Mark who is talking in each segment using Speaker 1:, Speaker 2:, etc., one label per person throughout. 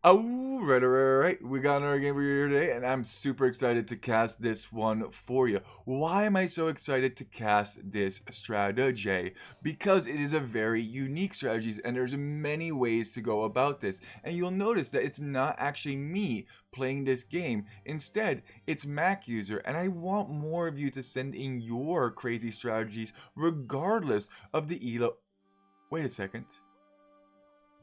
Speaker 1: Oh, right. We got another game for you here today, and I'm super excited to cast this one for you. Why am I so excited to cast this strategy? Because it is a very unique strategy, and there's many ways to go about this. And you'll notice that it's not actually me playing this game. Instead, it's Mac user, and I want more of you to send in your crazy strategies, regardless of the elo. Wait a second.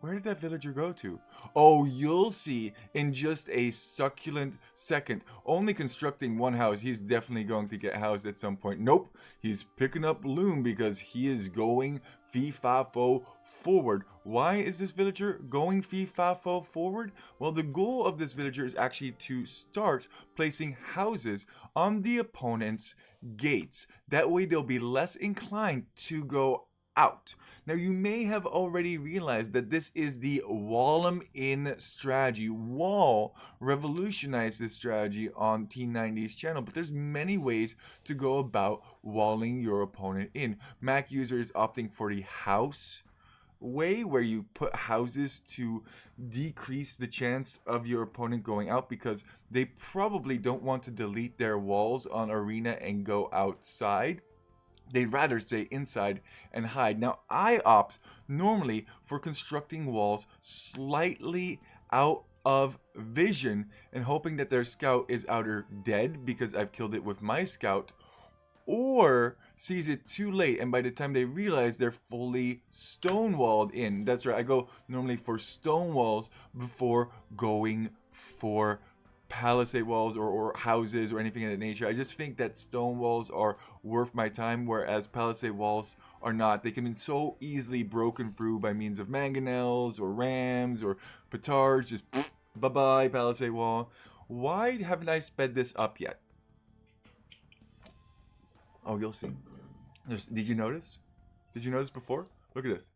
Speaker 1: Where did that villager go to? Oh, you'll see in just a succulent second. Only constructing one house, he's definitely going to get housed at some point. Nope, he's picking up loom because he is going fee-fa-fo forward. Why is this villager going fee-fa-fo forward? Well, the goal of this villager is actually to start placing houses on the opponent's gates. That way they'll be less inclined to go out. Now, you may have already realized that this is the wall 'em in strategy. Wall revolutionized this strategy on T90's channel, but there's many ways to go about walling your opponent in. Mac user is opting for the house way where you put houses to decrease the chance of your opponent going out because they probably don't want to delete their walls on arena and go outside. They'd rather stay inside and hide. Now, I opt normally for constructing walls slightly out of vision and hoping that their scout is either dead because I've killed it with my scout or sees it too late and by the time they realize they're fully stonewalled in. That's right, I go normally for stone walls before going for palisade walls or houses or anything of that nature. I just think that stone walls are worth my time, whereas palisade walls are not. They can be so easily broken through by means of mangonels or rams or petards. Just bye bye, palisade wall. Why haven't I sped this up yet? Oh, you'll see. Did you notice? Did you notice before? Look at this.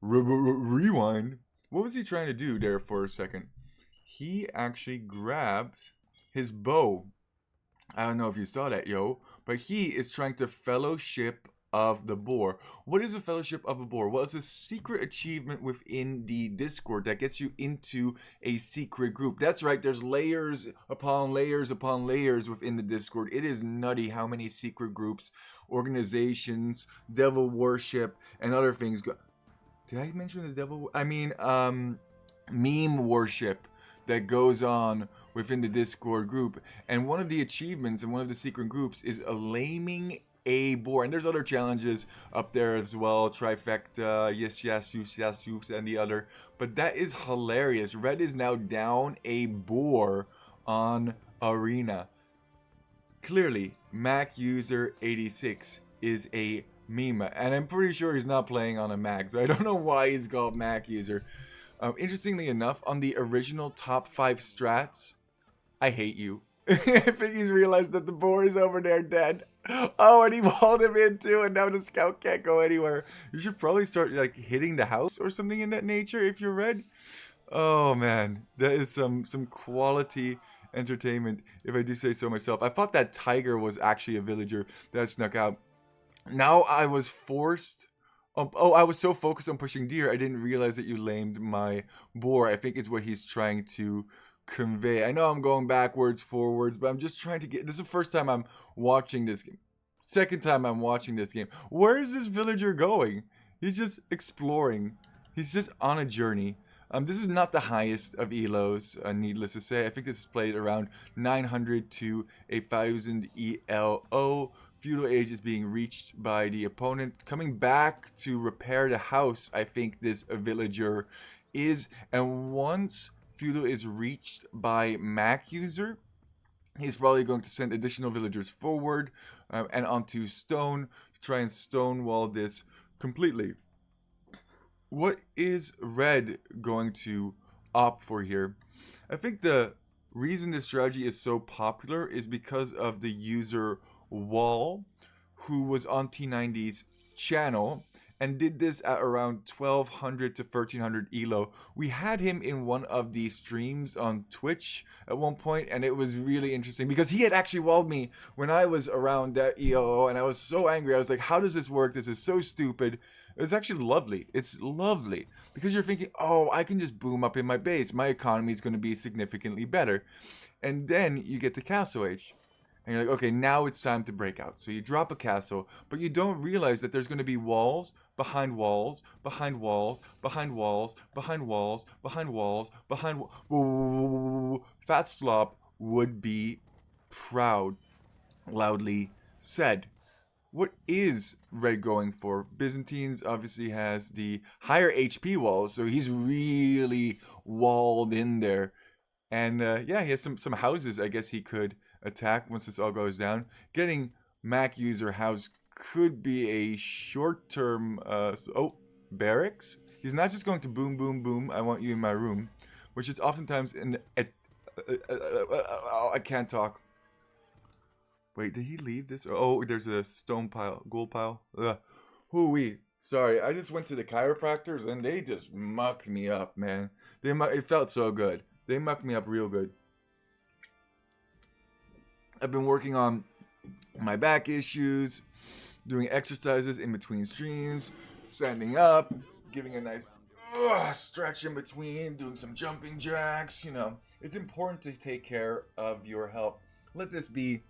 Speaker 1: Rewind. What was he trying to do there for a second? He actually grabs his bow. I don't know if you saw that, yo, but he is trying to fellowship of the boar. What is a fellowship of a boar? Well, it's a secret achievement within the Discord that gets you into a secret group. That's right, there's layers upon layers upon layers within the Discord. It is nutty how many secret groups, organizations, devil worship, and other things go. Did I mention the devil? Meme worship that goes on within the Discord group. And one of the achievements in one of the secret groups is laming a boar. And there's other challenges up there as well. Trifecta, yes, and the other. But that is hilarious. Red is now down a boar on Arena. Clearly, Mac user 86 is a meme. And I'm pretty sure he's not playing on a Mac. So I don't know why he's called Mac user. Interestingly enough, on the original top 5 strats, I hate you. I think he's realized that the boar is over there dead. Oh, and he walled him in too, and now the scout can't go anywhere. You should probably start like hitting the house or something in that nature if you're red. Oh man, that is some quality entertainment, if I do say so myself. I thought that tiger was actually a villager that snuck out. Now I was forced. Oh, I was so focused on pushing deer, I didn't realize that you lamed my boar. I think is what he's trying to convey. I know I'm going backwards, forwards, but I'm just trying to get. This is the first time I'm watching this game. Second time I'm watching this game. Where is this villager going? He's just exploring. He's just on a journey. This is not the highest of elos, needless to say. I think this is played around 900 to 1,000 ELO. Feudal age is being reached by the opponent. Coming back to repair the house, I think this villager is. And once feudal is reached by Mac user, he's probably going to send additional villagers forward and onto stone to try and stonewall this completely. What is red going to opt for here? I think the reason this strategy is so popular is because of the user Wall, who was on T90's channel and did this at around 1200 to 1300 elo. We had him in one of the streams on Twitch at one point, and it was really interesting because he had actually walled me when I was around that elo, and I was so angry. I was like, how does this work? This is so stupid. It's actually lovely. It's lovely because you're thinking, oh, I can just boom up in my base. My economy is going to be significantly better. And then you get to Castle Age. And you're like, okay, now it's time to break out. So you drop a castle, but you don't realize that there's going to be walls behind walls, behind walls, behind walls, behind walls, behind walls, behind walls. Fat Slop would be proud, loudly said. What is Red going for? Byzantines obviously has the higher HP walls, so he's really walled in there. And yeah, he has some houses I guess he could attack once this all goes down. Getting Mac user house could be a short term. Barracks? He's not just going to boom, boom, boom, I want you in my room, which is oftentimes I can't talk. Wait, did he leave this? Oh, there's a stone pile, gold pile. Hoo-wee. Sorry, I just went to the chiropractors and they just mucked me up, man. It felt so good. They mucked me up real good. I've been working on my back issues, doing exercises in between streams, standing up, giving a nice stretch in between, doing some jumping jacks. You know, it's important to take care of your health. Let this be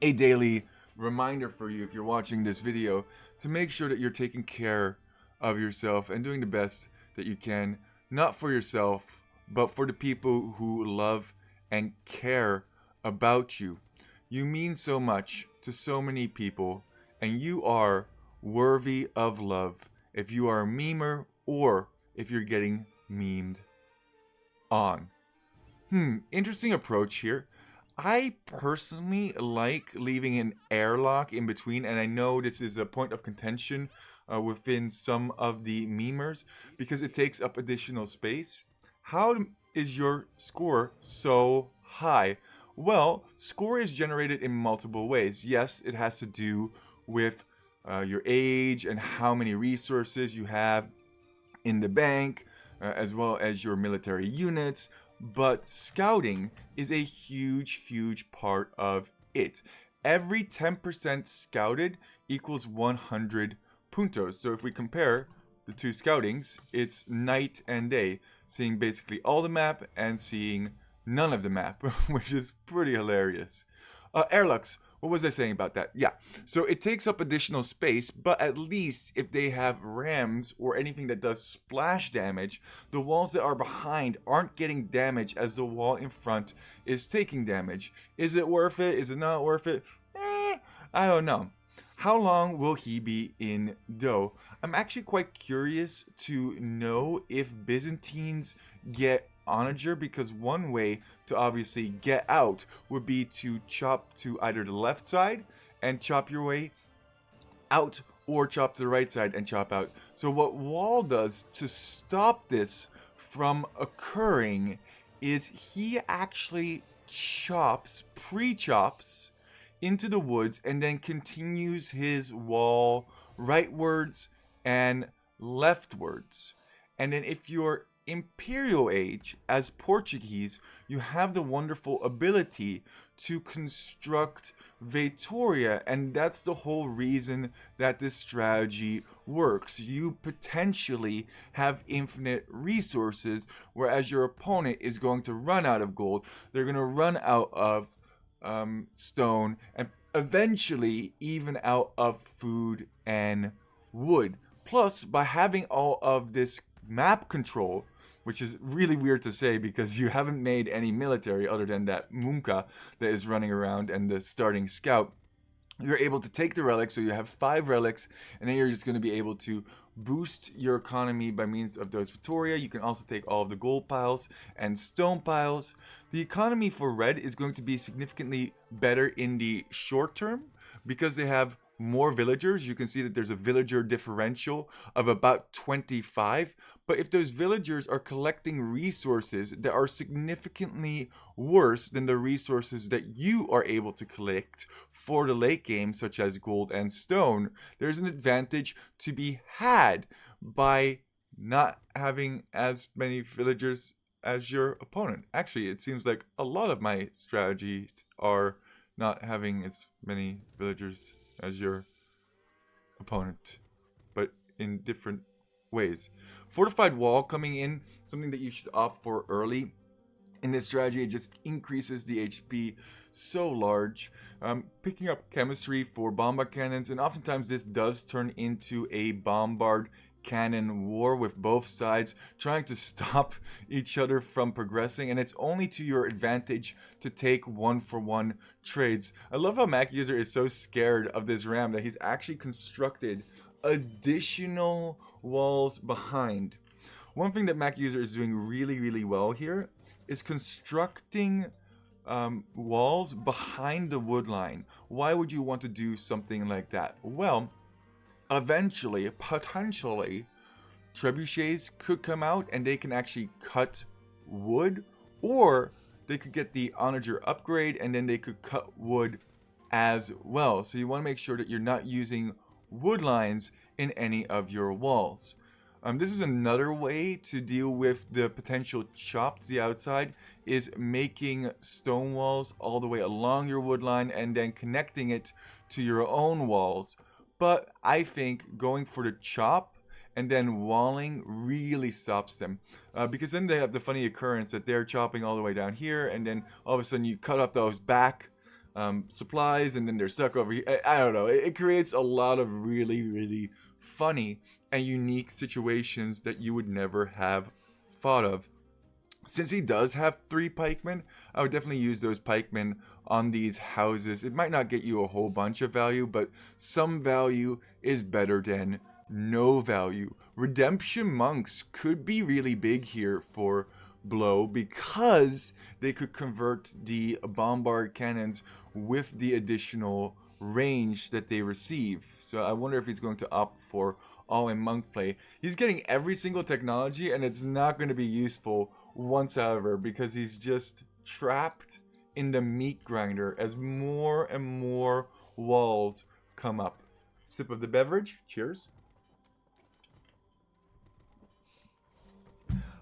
Speaker 1: a daily reminder for you if you're watching this video to make sure that you're taking care of yourself and doing the best that you can, not for yourself, but for the people who love and care about you. You mean so much to so many people, and you are worthy of love if you are a memer or if you're getting memed on. Interesting approach here. I personally like leaving an airlock in between, and I know this is a point of contention within some of the memers because it takes up additional space. How is your score so high? Well, score is generated in multiple ways. Yes, it has to do with your age and how many resources you have in the bank, as well as your military units. But scouting is a huge part of it. Every 10% scouted equals 100 puntos. So if we compare the two scoutings, it's night and day, seeing basically all the map and seeing none of the map, which is pretty hilarious. Airlocks. What was I saying about that? Yeah, so it takes up additional space, but at least if they have rams or anything that does splash damage, the walls that are behind aren't getting damage as the wall in front is taking damage. Is it worth it? Is it not worth it? I don't know. How long will he be in dough? I'm actually quite curious to know if Byzantines get onager, because one way to obviously get out would be to chop to either the left side and chop your way out, or chop to the right side and chop out. So what Wall does to stop this from occurring is he actually pre-chops into the woods and then continues his wall rightwards and leftwards. And then if you're Imperial Age, as Portuguese, you have the wonderful ability to construct Vitoria, and that's the whole reason that this strategy works. You potentially have infinite resources, whereas your opponent is going to run out of gold. They're going to run out of stone, and eventually even out of food and wood. Plus, by having all of this map control, which is really weird to say because you haven't made any military other than that Munka that is running around and the starting scout, you're able to take the relics, so you have 5 relics, and then you're just going to be able to boost your economy by means of those Vitoria. You can also take all of the gold piles and stone piles. The economy for red is going to be significantly better in the short term because they have more villagers. You can see that there's a villager differential of about 25. But if those villagers are collecting resources that are significantly worse than the resources that you are able to collect for the late game, such as gold and stone, there's an advantage to be had by not having as many villagers as your opponent. Actually, it seems like a lot of my strategies are not having as many villagers as your opponent. But in different ways. Fortified wall coming in, something that you should opt for early. In this strategy, it just increases the HP so large. Picking up chemistry for bombard cannons, and oftentimes this does turn into a bombard cannon war with both sides trying to stop each other from progressing, and it's only to your advantage to take 1-for-1 trades. I love how Mac User is so scared of this ram that he's actually constructed additional walls behind. One thing that Mac User is doing really, really well here is constructing walls behind the wood line. Why would you want to do something like that? Well, eventually, potentially, trebuchets could come out and they can actually cut wood, or they could get the onager upgrade and then they could cut wood as well. So you want to make sure that you're not using wood lines in any of your walls. This is another way to deal with the potential chop to the outside, is making stone walls all the way along your wood line and then connecting it to your own walls. But I think going for the chop and then walling really stops them. Because then they have the funny occurrence that they're chopping all the way down here, and then all of a sudden you cut off those back supplies and then they're stuck over here. I don't know. It creates a lot of really, really funny and unique situations that you would never have thought of. Since he does have 3 pikemen, I would definitely use those pikemen on these houses. It might not get you a whole bunch of value, but some value is better than no value. Redemption monks could be really big here for Blow because they could convert the bombard cannons with the additional range that they receive. So I wonder if he's going to opt for all in monk play. He's getting every single technology and it's not going to be useful whatsoever because he's just trapped in the meat grinder as more and more walls come up. Sip of the beverage. Cheers.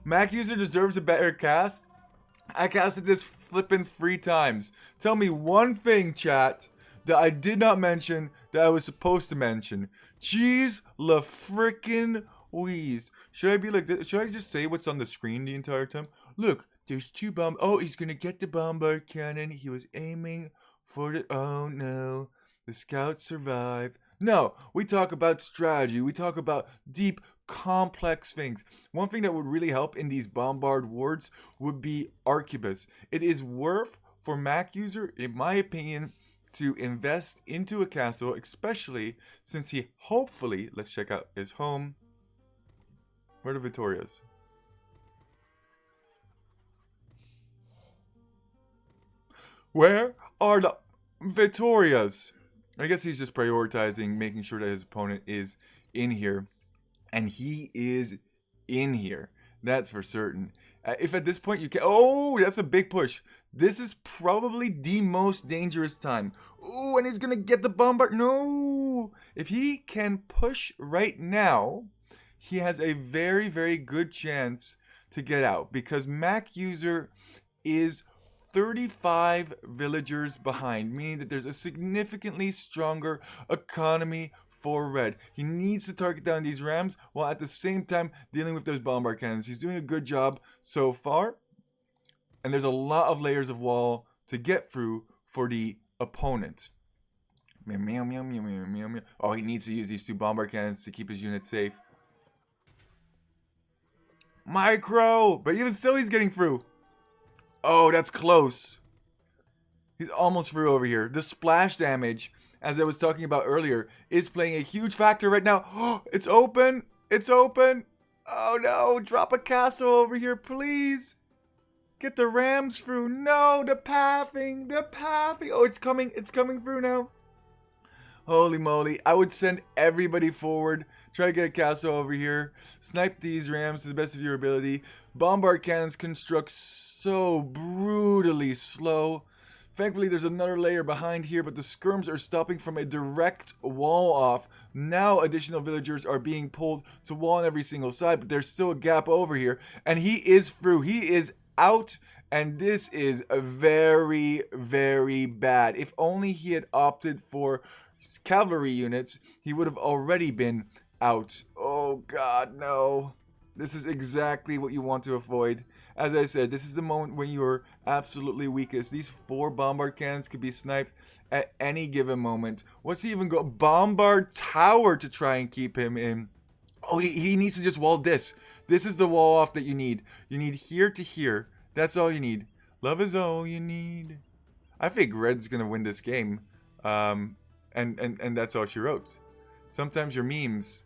Speaker 1: Mac User deserves a better cast. I casted this flippin' 3 times. Tell me one thing, chat, that I did not mention that I was supposed to mention. Jeez la frickin' wheeze. Should I be like this? Should I just say what's on the screen the entire time? Look, there's 2 bomb. Oh, he's gonna get the bombard cannon. He was aiming for the. Oh no. The scouts survive. No, we talk about strategy. We talk about deep, complex things. One thing that would really help in these bombard wards would be Arquebus. It is worth for Mac User, in my opinion, to invest into a castle, especially since he hopefully, let's check out his home. Where are the Victorias? Where are the Victorias? I guess he's just prioritizing making sure that his opponent is in here. And he is in here. That's for certain. If at this point you can... Oh, that's a big push. This is probably the most dangerous time. Oh, and he's going to get the bombard. No. If he can push right now, he has a very, very good chance to get out. Because Mac User is 35 villagers behind, meaning that there's a significantly stronger economy for red. He needs to target down these rams while at the same time dealing with those bombard cannons. He's doing a good job so far. And there's a lot of layers of wall to get through for the opponent. Meow, meow, meow, meow, meow, meow, meow. Oh, he needs to use these 2 bombard cannons to keep his unit safe. Micro! But even still, he's getting through. Oh, that's close. He's almost through over here. The splash damage, as I was talking about earlier, is playing a huge factor right now. Oh, it's open. It's open. Oh no, drop a castle over here, please. Get the rams through. No, the pathing. The pathing. Oh, it's coming. It's coming through now. Holy moly. I would send everybody forward. Try to get a castle over here. Snipe these rams to the best of your ability. Bombard cannons construct so brutally slow. Thankfully, there's another layer behind here, but the skirms are stopping from a direct wall off. Now additional villagers are being pulled to wall on every single side, but there's still a gap over here. And he is through. He is out. And this is very, very bad. If only he had opted for cavalry units, he would have already been out. Oh God, no. This is exactly what you want to avoid. As I said, this is the moment when you're absolutely weakest. These 4 bombard cannons could be sniped at any given moment. What's he even go? Bombard tower to try and keep him in. Oh, he needs to just wall this. This is the wall off that you need. You need here to here. That's all you need. Love is all you need. I think Red's gonna win this game. And that's all she wrote. Sometimes your memes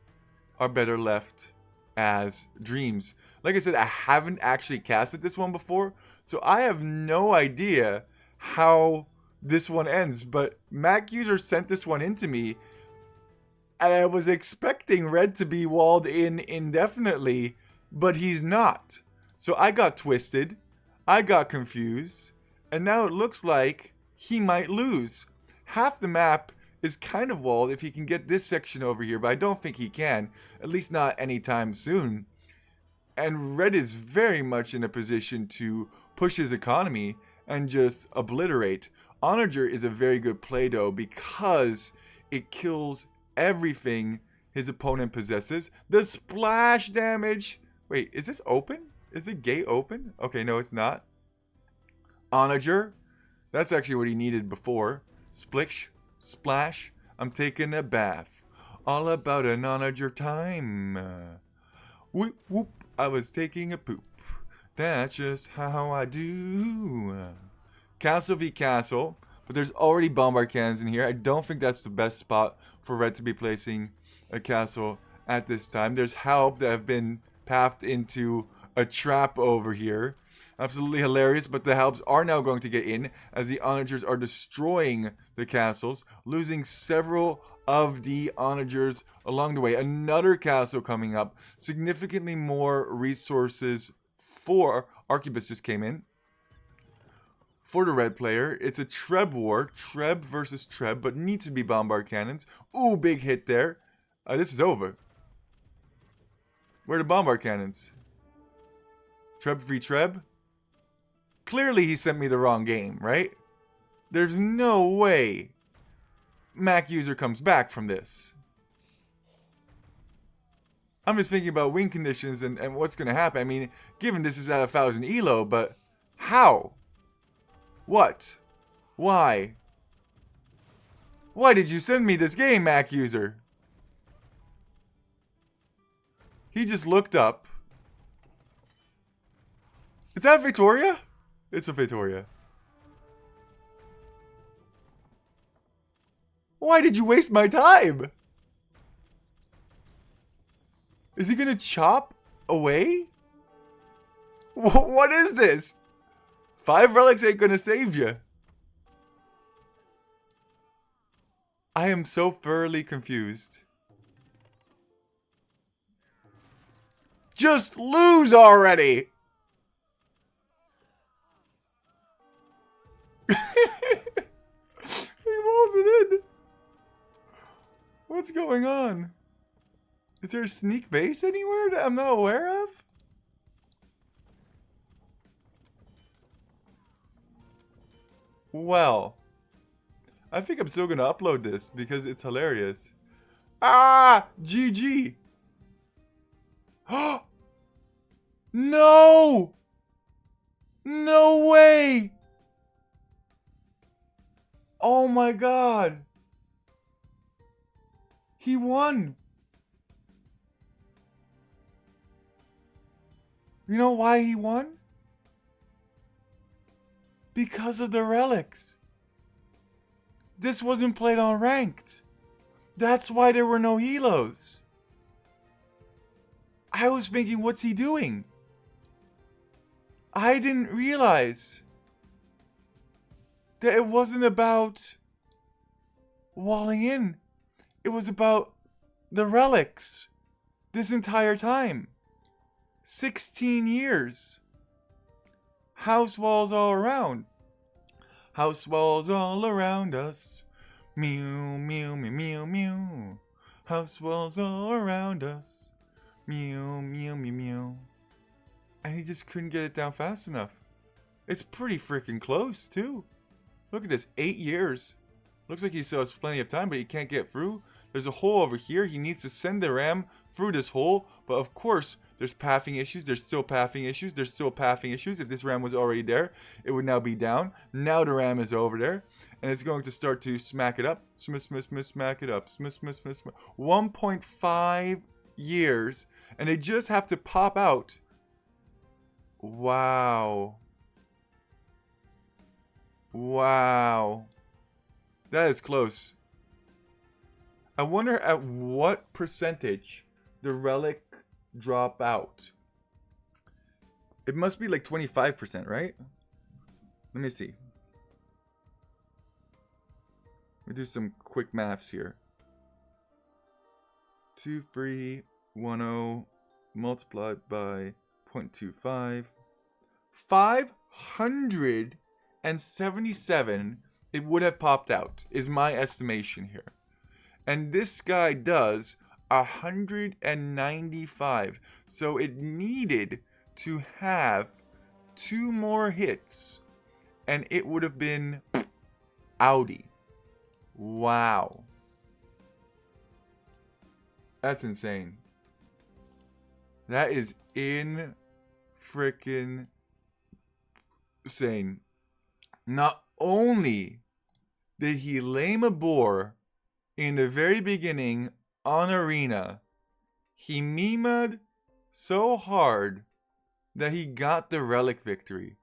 Speaker 1: are better left as dreams. Like I said, I haven't actually casted this one before, so I have no idea how this one ends. But Mac user sent this one in to me, and I was expecting Red to be walled in indefinitely, but he's not. So I got twisted, I got confused, and now it looks like he might lose. Half the map is kind of walled if he can get this section over here, but I don't think he can, at least not anytime soon. And Red is very much in a position to push his economy and just obliterate. Onager is a very good play though, because it kills everything his opponent possesses. The splash damage. Wait, is this open? Is the gate open? Okay, no, it's not. Onager. That's actually what he needed before. Splish, splash. I'm taking a bath. All about an onager time. Whoop, whoop. I was taking a poop. That's just how I do. Castle v castle. But there's already bombard cannons in here. I don't think that's the best spot for Red to be placing a castle at this time. There's help that have been pathed into a trap over here. Absolutely hilarious, but the helps are now going to get in as the onagers are destroying the castles, losing several of the onagers along the way. Another castle coming up. Significantly more resources for Arquebus just came in. For the red player, it's a Treb war. Treb versus Treb, but needs to be bombard cannons. Ooh, big hit there. This is over. Where are the bombard cannons? Treb v Treb? Clearly he sent me the wrong game, right? There's no way Mac user comes back from this. I'm just thinking about win conditions and what's going to happen. I mean, given this is at 1,000 elo, but how? What? Why? Why did you send me this game, Mac user? He just looked up. Is that Victoria? It's a Victoria. Why did you waste my time? Is he gonna chop away? What is this? 5 relics ain't gonna save you. I am so thoroughly confused. Just lose already! He walls it in. What's going on? Is there a sneak base anywhere that I'm not aware of? Well, I think I'm still gonna upload this because it's hilarious. Ah! GG! No! No way! Oh my god! He won! You know why he won? Because of the relics. This wasn't played on ranked. That's why there were no helos. I was thinking, what's he doing? I didn't realize that it wasn't about walling in. It was about the relics this entire time. 16 years. House walls all around. House walls all around us. Mew, mew, mew, mew, mew. House walls all around us. Mew, mew, mew, mew. And he just couldn't get it down fast enough. It's pretty freaking close, too. Look at this, 8 years. Looks like he still has plenty of time, but he can't get through. There's a hole over here. He needs to send the ram through this hole. But of course, there's pathing issues. There's still pathing issues. There's still pathing issues. If this ram was already there, it would now be down. Now the ram is over there. And it's going to start to smack it up. Smack it up. 1.5 years. And they just have to pop out. Wow. Wow. That is close. I wonder at what percentage the relic drop out. It must be like 25%, right? Let me see. Let me do some quick maths here. 2310 multiplied by 0.25. 577 it would have popped out, is my estimation here. And this guy does 195. So it needed to have 2 more hits. And it would have been Audi. Wow. That's insane. That is freaking insane. Not only did he lame a boar in the very beginning on Arena, he memed so hard that he got the relic victory.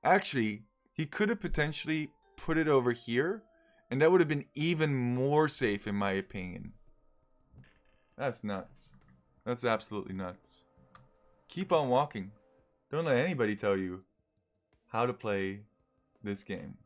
Speaker 1: Actually, he could have potentially put it over here, and that would have been even more safe in my opinion. That's nuts. That's absolutely nuts. Keep on walking. Don't let anybody tell you how to play this game.